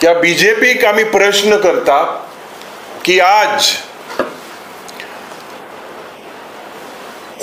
त्या बीजेपीक आमी प्रश्न करता की आज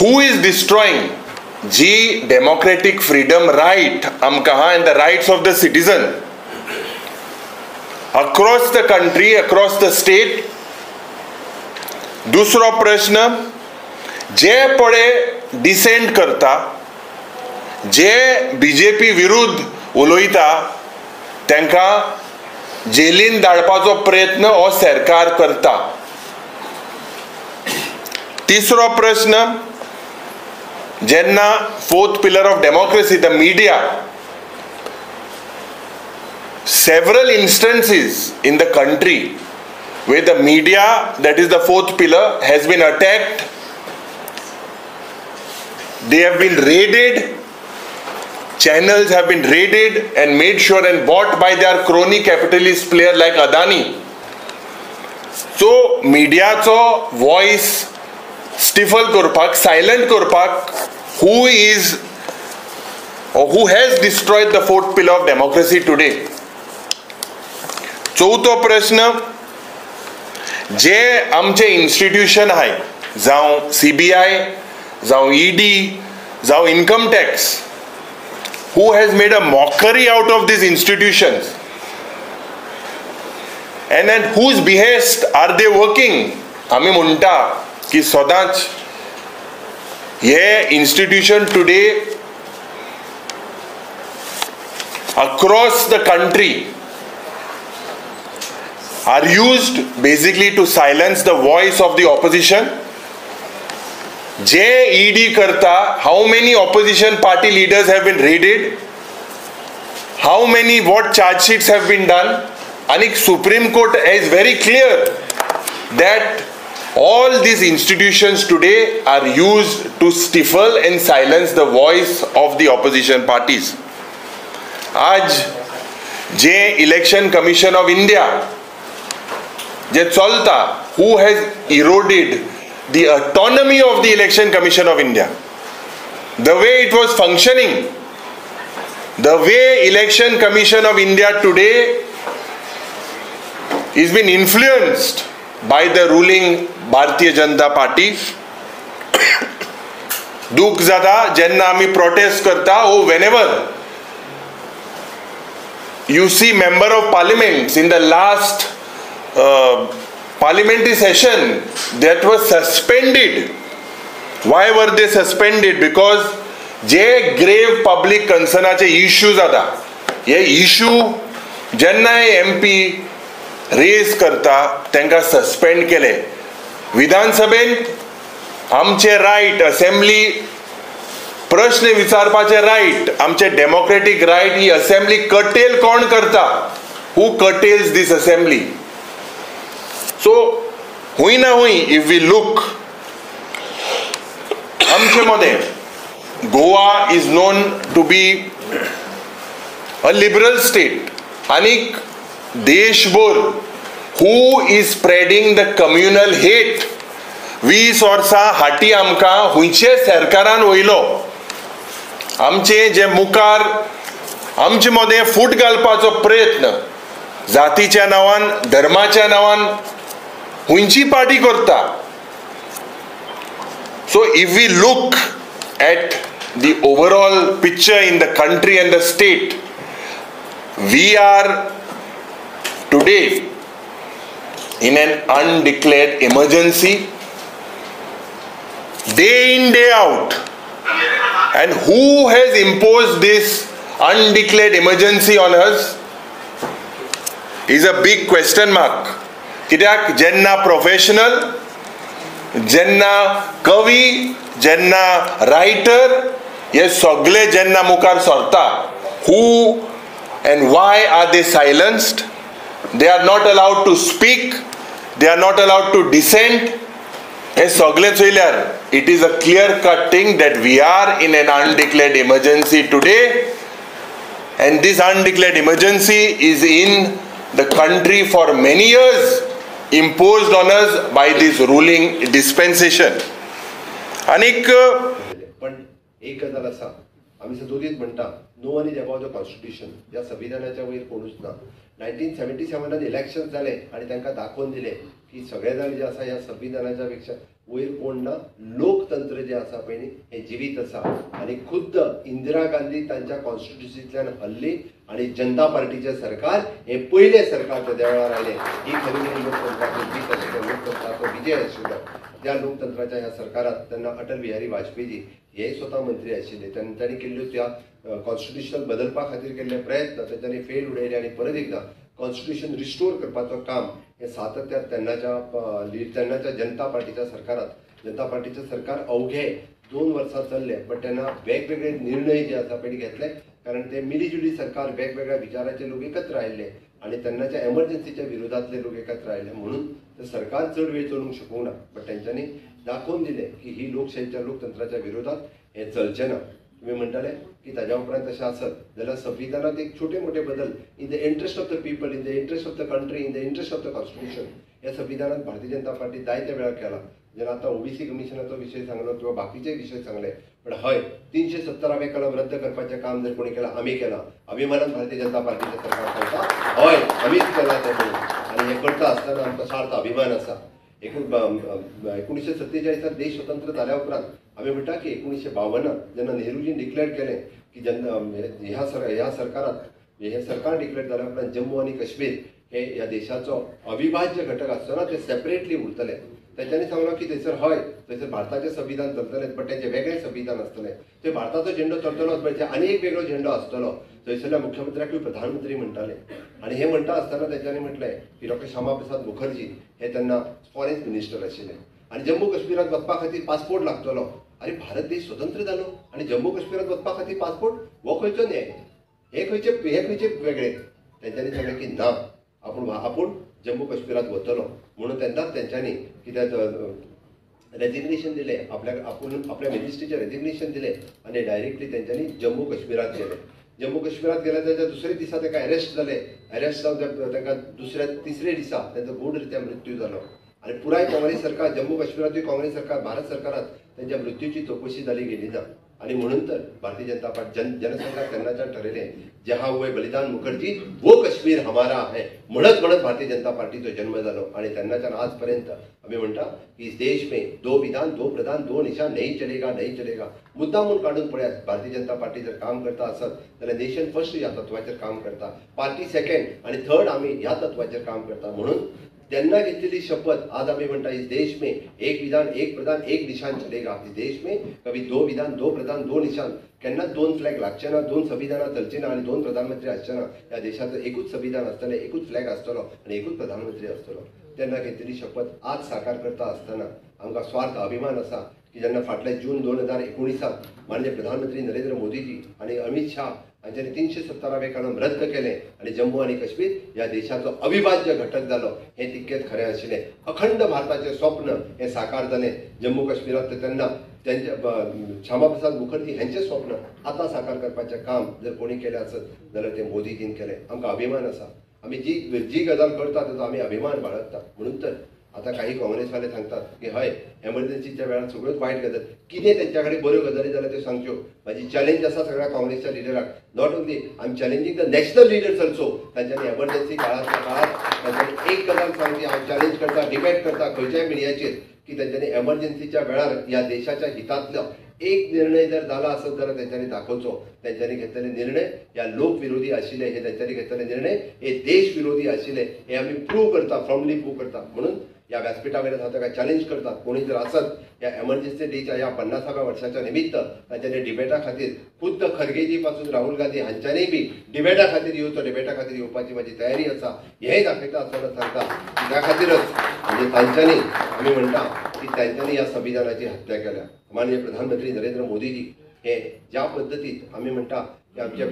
हू इज डिस्ट्रॉइंग जी डेमोक्रेटिक फ्रीडम राइट आमकां आहा and the rights of the citizen across the country, across the state. दुसरो प्रश्न, जे पळे डिसेंट करता, जे बीजेपी विरुद्ध उलयता तांकां जेलीन धाडपाचो प्रयत्न हो सरकार करता. तिसरो प्रश्न, जेन्ना fourth pillar of democracy, the media, several instances in the country where the media, that is the fourth pillar, has been attacked. They have been raided, channels have been raided and made sure and bought by their crony capitalist player like Adani. So mediacho voice stifle korpak, silent korpak, who is or who has destroyed the fourth pillar of democracy today. चौथो प्रश्न, जे आमचे institution आहाय, जावं CBI, जावं ED, जावं income tax, who has made a mockery out of these institutions and at whose behest are they working. आमी म्हणटा की सदांच हे institution today across the country are used basically to silence the voice of the opposition. जे ED करता, how many opposition party leaders have been raided, how many what charge sheets have been done, and Supreme Court is very clear that all these institutions today are used to stifle and silence the voice of the opposition parties. आज जे Election Commission of India जे चलता, who has eroded the autonomy of the Election Commission of India, the way it was functioning, the way Election Commission of India today is been influenced by the ruling Bharatiya Janata Party. दुख जाता जेन्ना आमी protest करता, or whenever you see member of parliament in the last parliamentary session that was suspended. Why were they suspended? Because जे grave public concernaचे issues जाता, हे issue जेन्ना MP raise करता तांकां suspend केले. विधानसभेंत आमचे रायट, असेंब्ली प्रश्न विचारपाचे रायट, आमचे डेमोक्रेटिक रायट, ही असेंब्ली कटेल कोण करता? Who curtails this assembly? So, हुई ना हुई, if we look, आमचे मध्ये Goa is known to be a liberal state. आनीक देशभर who is spreading the communal hate? 20 वर्सां हाटी आमकां हुंयचे सरकारान वयलो. आमचे जे मुखार आमचे मध्ये फूट घालपाचो प्रयत्न जातीच्या नांवान, धर्माच्या नांवान हुंयची पार्टी करता. So if we look at the overall picture in the country and the state, we are today in an undeclared emergency, day in, day out. And who has imposed this undeclared emergency on us is a big question mark. कित्याक जेन्ना professional, जेन्ना कवी, जेन्ना writer, हे सगळे जेन्ना मुखार सरता, who and why are they silenced? They are not allowed to speak, they are not allowed to dissent. हे सगळे चोयल्यार it is a clear cut thing that we are in an undeclared emergency today, and this undeclared emergency is in the country for many years, imposed on us by this ruling dispensation. अनेक पण एक गजाल आसा, आमी सदोदीत म्हणटा no one is about the constitution. या संविधानाच्या वयर कोणूच ना. 1977 इलेक्शन जाले आणि तांकां दाखोवन दिले की सगळे जाण जे आसा ह्या संविधानाच्या पेक्षा वयर कोण ना. लोकतंत्र जे आसा पळय न्ही हें जिवीत आसा. आनी खुद्द इंदिरा गांधी तांच्या कॉन्स्टिट्युशनांतल्यान हल्ली आणि जनता पार्टीचे सरकार हे पयले सरकार त्या वेळार आयले. ही खरी लोकतंत्राचो जीत आशिल्लो, लोकतंत्राचो विजय आशिल्लो. त्या लोकतंत्राच्या ह्या सरकारात तेन्ना अटल बिहारी वाजपेयी हे स्वता मंत्री आशिल्ले. तांणी केल्ल्यो त्या कॉन्स्टिट्युशन बदलपा खातीर केल्ले प्रयत्न तांच्यांनी फेल उडयले आनी परत एकदा कॉन्स्टिट्युशन रिस्टोर करपाचो काम हे सातत्यान तेन्नाच्या जनता पार्टीच्या सरकारात जनता पार्टीचे सरकार अवघे 2 वर्सां चल्ले. पण तेन्ना वेगवेगळे निर्णय जे आसा पळय घेतले. कारण ते मिलीजुली सरकार वेगवेगळ्या विचाराचे लोक एकत्र आयिल्ले आणि तेन्नाच्या एमर्जन्सीच्या विरोधातले लोक एकत्र आयिल्ले म्हणून ते सरकार चड वेळ चलूंक शकूंक ना. पण तेंच्यांनी दाखोवन दिले की ही लोकशाहीच्या लोकतंत्राच्या विरोधात हे चलचें ना. तुम्ही म्हणटाले की ताज्या उपरांत तशें आसत जाल्यार संविधानात एक छोटे मोठे बदल in the interest of the people, in the interest of the country, in the interest of the constitution या संविधानात भारतीय जनता पार्टी जायत्या वेळार केला. जेन्ना आतां ओबीसी कमिशनाचो विशय सांगलो किंवा बाकीचे विशय सांगले. पण हय 370वें कलम रद्द करपाचें काम जर कोणी केलां आमी केलां. अभिमानान भारतीय जनता पार्टीचें सरकार करता. हय आमीच केलां तें म्हणून. आनी हें करता आसतना आमकां सार्थ अभिमान आसा. 1947 देश स्वतंत्र जाल्या उपरांत आमी म्हणटा की 1952 जेन्ना नेहरूजीन डिक्लेअर केलें की ह्या सरकारात हे सरकार डिक्लेअर जाल्या उपरांत जम्मू आनी काश्मीर हे ह्या देशाचो अविभाज्य घटक आसतना ते सेपरेटली उरतले. तेंच्यांनी सांगलो की थंयसर हय थंयसर भारताचें संविधान चलतलें पण तेंचें वेगळें संविधान आसतलें. थंय भारताचो झेंडो चलतलोच पण आनी एक वेगळो झेंडो आसतलो. थंयसरल्या मुख्यमंत्र्याकूय प्रधानमंत्री म्हणटाले. आनी हें म्हणटा आसतना तेंच्यांनी म्हटलें की डॉ. श्यामा प्रसाद मुखर्जी हे तेन्ना फॉरेन मिनिस्टर आशिल्ले. आनी जम्मू काश्मीरात वचपा खातीर पासपोर्ट लागतलो. अरे भारत देश स्वतंत्र जालो आनी जम्मू काश्मीरात वचपा खातीर पासपोर्ट हो खंयचो न्याय. हे खंयचे वेगळे. तेंच्यांनी सांगलें की ना आपूण जम्मू काश्मीरात वतलो म्हणून तेन्नाच तेंच्यांनी कित्याक रेजिग्नेशन दिले. आपल्या मिनिस्ट्रीचे रेजिग्नेशन दिले आनी डायरेक्टली तेंच्यांनी जम्मू काश्मीरात गेले. जम्मू काश्मीरात गेले त्याच्या दुसरे दिसा ताका अरेस्ट जाले. अरेस्ट जावन ताका तिसरे दिसा ताचो गूढरित्या मृत्यू जालो. आणि पुराय काँग्रेस सरकार जम्मू काश्मीरातूय काँग्रेस सरकार भारत सरकारात त्यांच्या मृत्यूची चौकशी झाली गेली ना. आणि म्हणून तर भारतीय जनता पार्टी जनसंघात तेन्नाच्या ठरयलें जहाँ हुए बलिदान मुखर्जी वो कश्मीर हमारा है म्हणत भारतीय जनता पार्टीचो जन्म जालो. आणि तेन्नाच्यान आजपर्यंत आमी म्हणटा की इस देश में 2 विधान 2 प्रधान 2 निशान नहीं चलेगा. मुद्दा म्हणून काढून पळयात भारतीय जनता पार्टी जर काम करता आसत जाल्यार नेशन फर्स्ट ह्या तत्वाचेर काम करता. पार्टी सेकंड आणि थर्ड आमी ह्या तत्वाचेर काम करता. म्हणून त्यांना घेतलेली शपथ आज आम्ही म्हणता इस देश में एक विधान एक प्रधान एक निशान चलेगा. इस देश में कभी 2 विधान 2 प्रधान 2 निशान केन्नाच 2 फ्लॅग लागचे ना, 2 संविधानां चलचे ना आणि 2 प्रधानमंत्री आसचे ना. या देशाचं एकूच संविधान आसतलें, एकूच फ्लॅग आसतलो आणि एकूच प्रधानमंत्री आसतलो. त्यांना घेतलेली शपथ आज साकार करता आसतना आमकां स्वार्थ अभिमान आसा की जेन्ना फाटल्या जून 2019 माननीय प्रधानमंत्री नरेंद्र मोदीजी आणि अमित शाह हांच्यांनी 370वें कलम रद्द केलें आणि जम्मू आणि काश्मीर या देशाचो अविभाज्य घटक जालो. हे तितकेच खरें आशिल्लें. अखंड भारताचें स्वप्न हे साकार जालें. जम्मू काश्मीरात तेन्ना त्यांच्या श्यामाप्रसाद मुखर्जी हांचें स्वप्न आतां साकार करपाचें काम जर कोणी केलें आसत जाल्यार तें मोदीजीन केलें. आमकां अभिमान आसा. आमी जी गजाल करता ताचो आमी अभिमान बाळगता. म्हणून तर आता काही काँग्रेसवाले सांगतात की हय एमर्जन्सीच्या वेळार सगळ्योच वायट गजाल कितें तेंच्या कडेन बऱ्यो गजाली जाल्यार त्यो सांगच्यो. म्हाजी चॅलेंज आसा सगळ्या काँग्रेसच्या लिडराक. Not only I am challenging the national leaders also. तांच्यांनी एमर्जन्सी काळात तांच्यांनी एक गजाल सांगली हांव चॅलेंज करता डिबेट करता खंयच्याय मिडियाचेर की तांच्यांनी एमर्जन्सीच्या वेळार ह्या देशाच्या हितांतलो एक निर्णय जर झाला असत जाल्यार तेंच्यांनी दाखोवचो. तेंच्यांनी घेतलेले निर्णय या लोक विरोधी आशिल्ले. हे तेंच्यांनी घेतलेले निर्णय हे देश विरोधी आशिल्ले. हे आमी प्रूव करता, फॉर्मली प्रूव करता. म्हणून या व्यासपीठावयल्यान हांव ताका चॅलेंज करता कोणी जर आसत या एमर्जन्सी डेच्या या 50व्या वर्षाच्या निमित्त तांच्यांनी डिबेटा खातीर खुद्द खरगेजी पासून राहुल गांधी हांच्यांनी बी डिबेटा खातीर येवपाची माझी तयारी आसा. हेंय दाखयता आसतना सांगता की त्या खातीरच म्हणजे तांच्यांनी आमी म्हणटा की तांच्यांनी ह्या संविधानाची हत्या केल्या. माननीय प्रधानमंत्री नरेंद्र मोदीजी हे ज्या पद्दतीत आमी म्हणटा की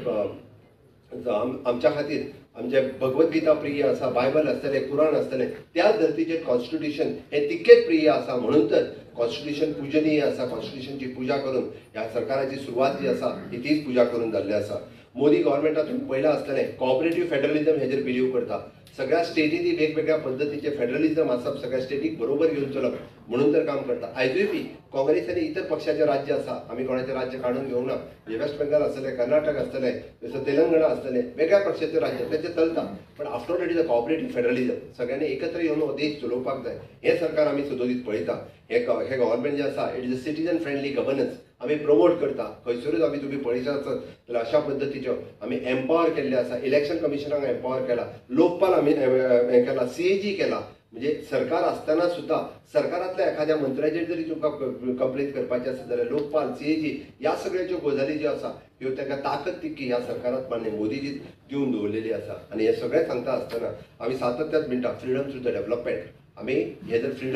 आमच्या खातीर आमचे भगवद्गीता प्रिय आसा, बायबल आसतले, कुराण आसतले, त्याच धर्तीचेर कॉन्स्टिट्युशन हे तितकेच प्रिय आसा. म्हणून तर कॉन्स्टिट्युशन पूजनीय आसा. कॉन्स्टिट्युशनची पुजा करून ह्या सरकाराची सुरवात जी आसा ती तीच पुजा करून जाल्ली आसा. मोदी गव्हर्मेंटातून पयला आसतलें कॉपरेटिव्ह फेडरलिझम हेजेर बिलीव करता. सगळ्या स्टेटींनी वेगवेगळ्या पद्दतीचे फेडरलिझम आसा. सगळ्या स्टेटीक बरोबर घेवन चलप म्हणून तर काम करता. आयजूय बी काँग्रेस आनी इतर पक्षाचे राज्य आसा, आमी कोणाचे राज्य काढून घेवना. वेस्ट बेंगाल आसतले, कर्नाटक आसतले, जसं तेलंगणा आसतले, वेगळ्या पक्षाचे राज्य तेचे चलता. पण after all it is a cooperative federalism. सगळ्यांनी एकत्र येवन हो देश चलोवपाक जाय. हे सरकार आमी सदोदीत पळयता. हे गव्हर्नमेंट जे आसा it is a citizen friendly governance आमी प्रमोट करता. खंयसरूच आमी तुम्ही पळयता जाल्यार अशा पद्दतीच्यो आमी एम्पावर केल्ले आसा. इलेक्शन कमिशनाक एम्पावर केला, लोकपाल आमी हे केला, CAG केला. म्हणजे सरकार असताना सुद्धा सरकारातल्या एखाद्या मंत्र्याचेर जरी तुमकां कंप्लेंट करपाची आसा जाल्यार लोकपाल, CAG ह्या सगळ्याच्यो गजाली ज्यो आसा ह्यो ताका ताकद तितकी ह्या सरकारात मान्य मोदीजी दिवन दवरलेली आसा. आणि हे सगळें सांगता आसतना आमी सातत्यान म्हणटा फ्रीडम थ्रू द डेव्हलपमेंट. आमी हे जर फ्रीडम